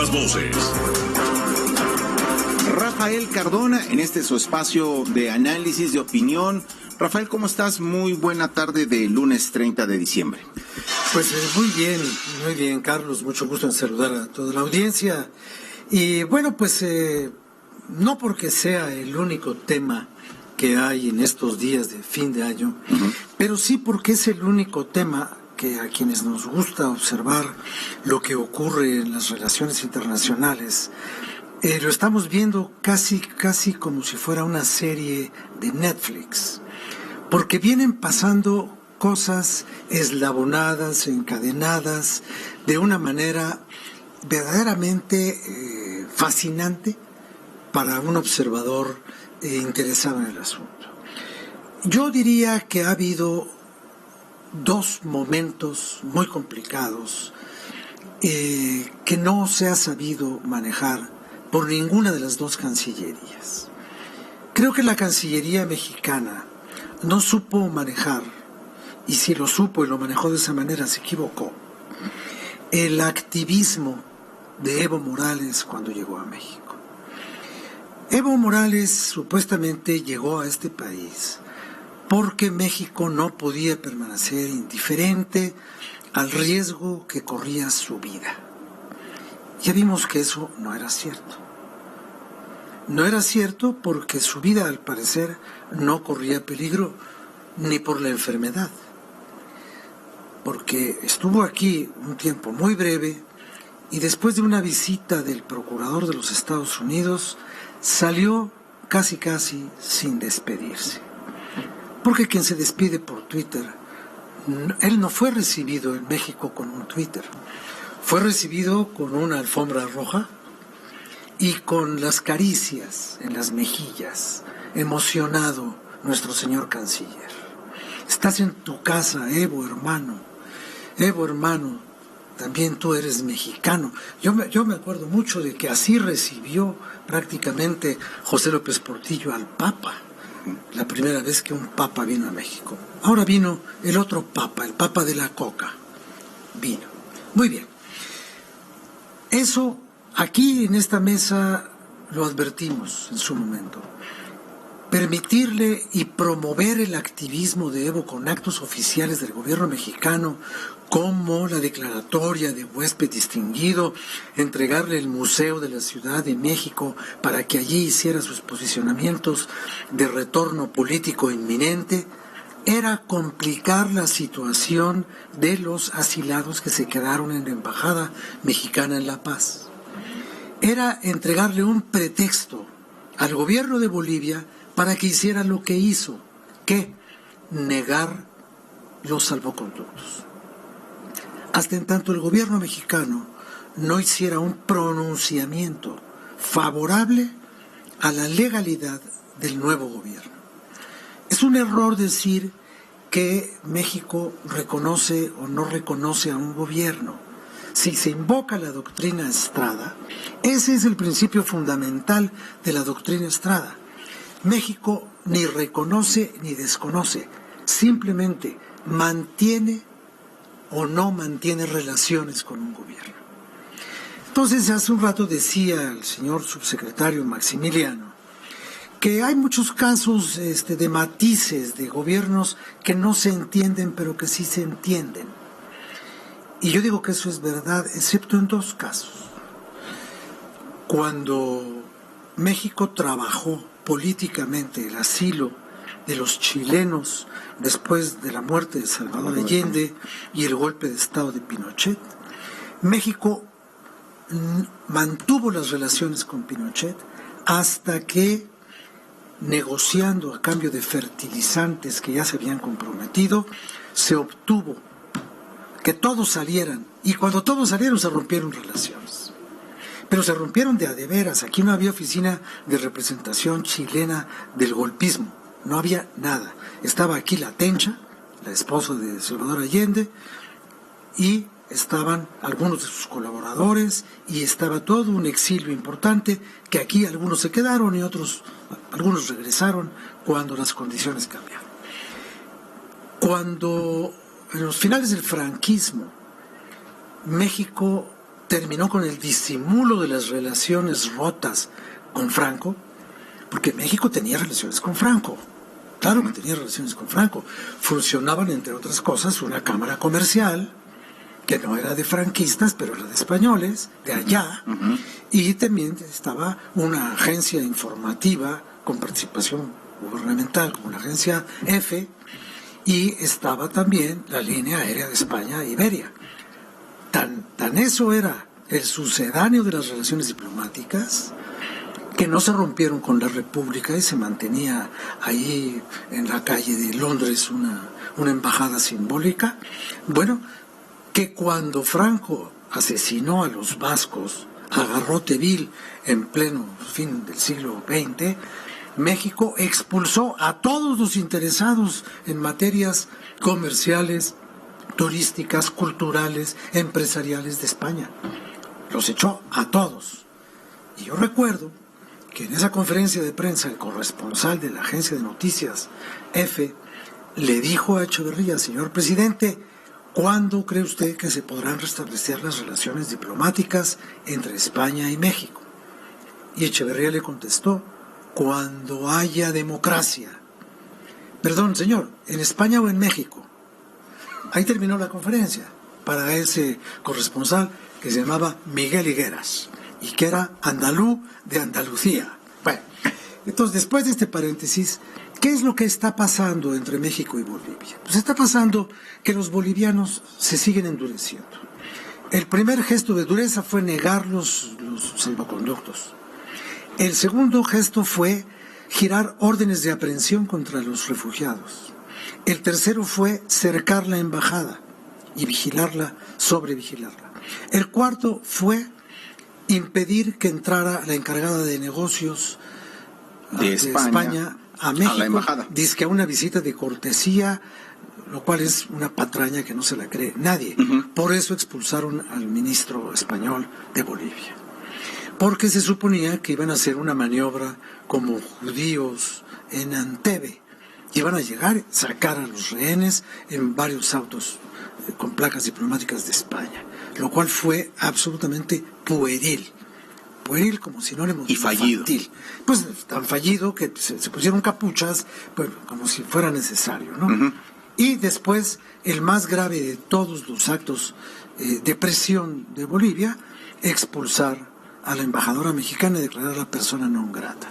las voces. Rafael Cardona, en su espacio de análisis, de opinión. Rafael, ¿cómo estás? Muy buena tarde de lunes 30 de diciembre. Pues muy bien, Carlos. Mucho gusto en saludar a toda la audiencia. Y bueno, pues no porque sea el único tema que hay en estos días de fin de año, pero sí porque es el único tema que a quienes nos gusta observar lo que ocurre en las relaciones internacionales, lo estamos viendo casi como si fuera una serie de Netflix, porque vienen pasando cosas eslabonadas, encadenadas, de una manera verdaderamente fascinante para un observador interesado en el asunto. Yo diría que ha habido dos momentos muy complicados que no se ha sabido manejar por ninguna de las dos cancillerías. Creo que la Cancillería mexicana no supo manejar, y si lo supo y lo manejó de esa manera se equivocó, el activismo de Evo Morales cuando llegó a México. Evo Morales supuestamente llegó a este país porque México no podía permanecer indiferente al riesgo que corría su vida. Ya vimos que eso no era cierto. No era cierto porque su vida, al parecer, no corría peligro ni por la enfermedad. Porque estuvo aquí un tiempo muy breve y después de una visita del procurador de los Estados Unidos, salió casi sin despedirse. Porque quien se despide por Twitter, él no fue recibido en México con un Twitter, fue recibido con una alfombra roja y con las caricias en las mejillas, emocionado nuestro señor canciller. Estás en tu casa, Evo hermano, también tú eres mexicano. Yo me acuerdo mucho de que así recibió prácticamente José López Portillo al Papa, la primera vez que un Papa vino a México. Ahora vino el otro Papa, el Papa de la Coca. Vino. Muy bien. Eso aquí en esta mesa lo advertimos en su momento. Permitirle y promover el activismo de Evo con actos oficiales del gobierno mexicano, como la declaratoria de huésped distinguido, entregarle el Museo de la Ciudad de México para que allí hiciera sus posicionamientos de retorno político inminente, era complicar la situación de los asilados que se quedaron en la Embajada Mexicana en La Paz. Era entregarle un pretexto al gobierno de Bolivia para que hiciera lo que hizo, que negar los salvoconductos. Hasta en tanto el gobierno mexicano no hiciera un pronunciamiento favorable a la legalidad del nuevo gobierno. Es un error decir que México reconoce o no reconoce a un gobierno. Si se invoca la doctrina Estrada, ese es el principio fundamental de la doctrina Estrada. México ni reconoce ni desconoce, simplemente mantiene o no mantiene relaciones con un gobierno. Entonces, hace un rato decía el señor subsecretario Maximiliano que hay muchos casos de matices de gobiernos que no se entienden, pero que sí se entienden. Y yo digo que eso es verdad, excepto en dos casos. Cuando México trabajó políticamente el asilo de los chilenos después de la muerte de Salvador Allende y el golpe de Estado de Pinochet, México mantuvo las relaciones con Pinochet hasta que, negociando a cambio de fertilizantes que ya se habían comprometido, se obtuvo que todos salieran, y cuando todos salieron se rompieron relaciones. Pero se rompieron de a de veras. Aquí no había oficina de representación chilena del golpismo, no había nada. Estaba aquí la Tencha, la esposa de Salvador Allende, y estaban algunos de sus colaboradores, y estaba todo un exilio importante, que aquí algunos se quedaron y algunos regresaron cuando las condiciones cambiaron. Cuando en los finales del franquismo México terminó con el disimulo de las relaciones rotas con Franco, porque México tenía relaciones con Franco. Claro que tenía relaciones con Franco. Funcionaban, entre otras cosas, una cámara comercial, que no era de franquistas, pero era de españoles, de allá, y también estaba una agencia informativa con participación gubernamental, como la agencia EFE, y estaba también la línea aérea de España, Iberia. Tan eso era el sucedáneo de las relaciones diplomáticas, que no se rompieron con la República y se mantenía ahí en la calle de Londres una embajada simbólica. Bueno, que cuando Franco asesinó a los vascos a garrote vil en pleno fin del siglo XX, México expulsó a todos los interesados en materias comerciales, turísticas, culturales, empresariales de España. Los echó a todos. Y yo recuerdo que en esa conferencia de prensa el corresponsal de la agencia de noticias EFE le dijo a Echeverría: señor presidente, ¿cuándo cree usted que se podrán restablecer las relaciones diplomáticas entre España y México? Y Echeverría le contestó: cuando haya democracia. Perdón, señor, ¿en España o en México? Ahí terminó la conferencia para ese corresponsal que se llamaba Miguel Higueras y que era andaluz de Andalucía. Bueno, entonces después de este paréntesis, ¿qué es lo que está pasando entre México y Bolivia? Pues está pasando que los bolivianos se siguen endureciendo. El primer gesto de dureza fue negar los salvoconductos. El segundo gesto fue girar órdenes de aprehensión contra los refugiados. El tercero fue cercar la embajada y vigilarla, sobrevigilarla. El cuarto fue impedir que entrara la encargada de negocios de España a México, dizque a una visita de cortesía, lo cual es una patraña que no se la cree nadie. Por eso expulsaron al ministro español de Bolivia, porque se suponía que iban a hacer una maniobra como judíos en Antebe. Iban a llegar, sacar a los rehenes en varios autos con placas diplomáticas de España, lo cual fue absolutamente pueril como sinónimo de infantil. Pues tan fallido que se pusieron capuchas, pues, como si fuera necesario, ¿no? Y después, el más grave de todos los actos de presión de Bolivia, expulsar a la embajadora mexicana y declararla persona non grata.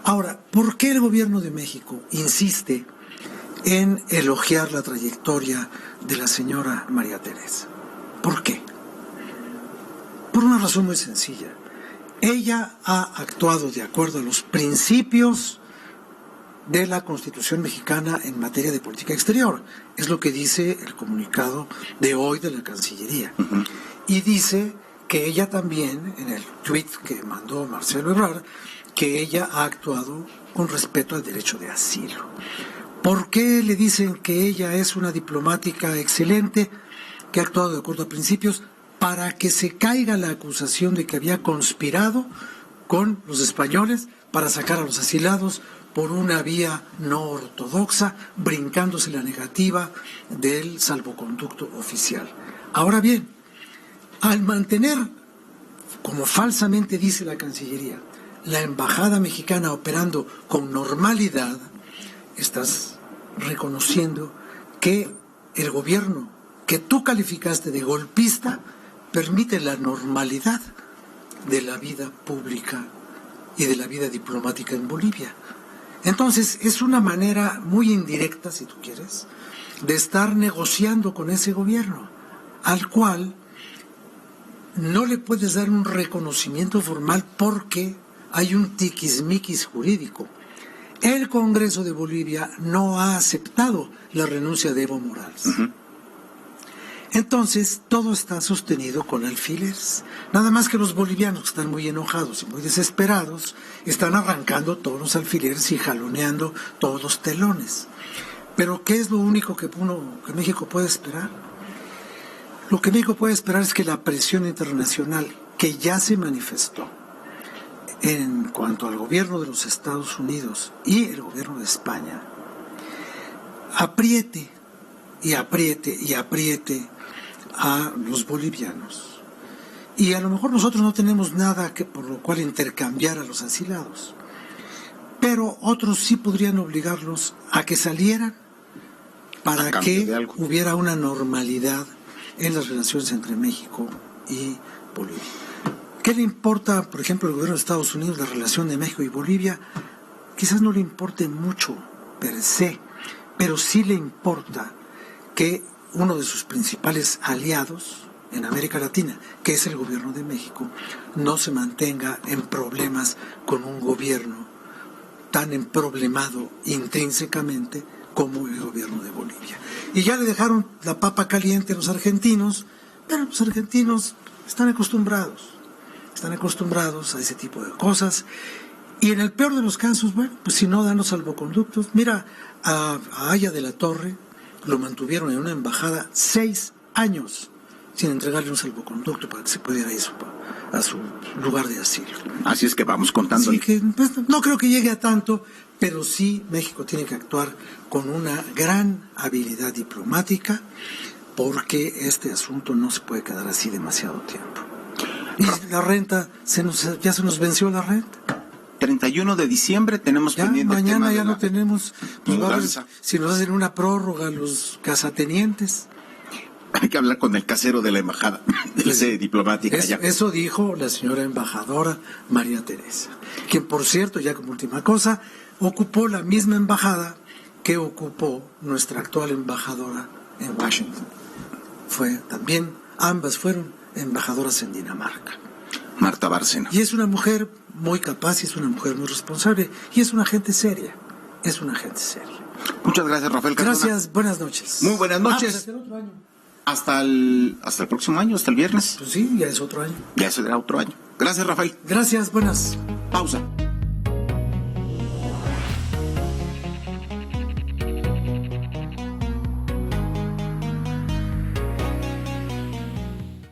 Ahora, ¿por qué el gobierno de México insiste en elogiar la trayectoria de la señora María Teresa? ¿Por qué? Por una razón muy sencilla. Ella ha actuado de acuerdo a los principios de la Constitución mexicana en materia de política exterior. Es lo que dice el comunicado de hoy de la Cancillería. Y dice que ella también, en el tuit que mandó Marcelo Ebrard, que ella ha actuado con respeto al derecho de asilo. ¿Por qué le dicen que ella es una diplomática excelente, que ha actuado de acuerdo a principios? Para que se caiga la acusación de que había conspirado con los españoles para sacar a los asilados por una vía no ortodoxa, brincándose la negativa del salvoconducto oficial. Ahora bien, al mantener, como falsamente dice la Cancillería, la embajada mexicana operando con normalidad, estás reconociendo que el gobierno que tú calificaste de golpista permite la normalidad de la vida pública y de la vida diplomática en Bolivia. Entonces, es una manera muy indirecta, si tú quieres, de estar negociando con ese gobierno, al cual no le puedes dar un reconocimiento formal porque hay un tiquismiquis jurídico. El Congreso de Bolivia no ha aceptado la renuncia de Evo Morales. Entonces, todo está sostenido con alfileres. Nada más que los bolivianos, que están muy enojados y muy desesperados, están arrancando todos los alfileres y jaloneando todos los telones. Pero, ¿qué es lo único que México puede esperar? Lo que México puede esperar es que la presión internacional, que ya se manifestó en cuanto al gobierno de los Estados Unidos y el gobierno de España, apriete y apriete y apriete a los bolivianos Y a lo mejor nosotros no tenemos nada por lo cual intercambiar a los asilados. Pero otros sí podrían obligarlos a que salieran para que hubiera una normalidad en las relaciones entre México y Bolivia. ¿Qué le importa, por ejemplo, al gobierno de Estados Unidos la relación de México y Bolivia? Quizás no le importe mucho per se, pero sí le importa que uno de sus principales aliados en América Latina, que es el gobierno de México, no se mantenga en problemas con un gobierno tan emproblemado intrínsecamente como el gobierno de Bolivia. Y ya le dejaron la papa caliente a los argentinos, pero los argentinos están acostumbrados a ese tipo de cosas. Y en el peor de los casos, bueno, pues si no dan los salvoconductos, mira, a Aya de la Torre lo mantuvieron en una embajada 6 años sin entregarle un salvoconducto para que se pudiera ir a su lugar de asilo. Así es que vamos contando. Así que pues, no creo que llegue a tanto, pero sí México tiene que actuar con una gran habilidad diplomática, porque este asunto no se puede quedar así demasiado tiempo. Y la renta, ya se nos venció la renta. 31 de diciembre tenemos ya, pendiente mañana el tema ya de no tenemos, pues va a ver si nos hacen una prórroga los casatenientes. Hay que hablar con el casero de la embajada, de la sede diplomática. Eso dijo la señora embajadora María Teresa, quien por cierto, ya como última cosa, ocupó la misma embajada que ocupó nuestra actual embajadora en Washington. Ambas fueron embajadoras en Dinamarca. Marta Bárcena. Y es una mujer muy capaz, y es una mujer muy responsable, y es una gente seria. Muchas gracias, Rafael Cardona. Gracias, buenas noches. Muy buenas noches. Hasta el otro año. Hasta el próximo año, hasta el viernes. Pues sí, ya es otro año. Ya será otro año. Gracias, Rafael. Gracias, buenas. Pausa.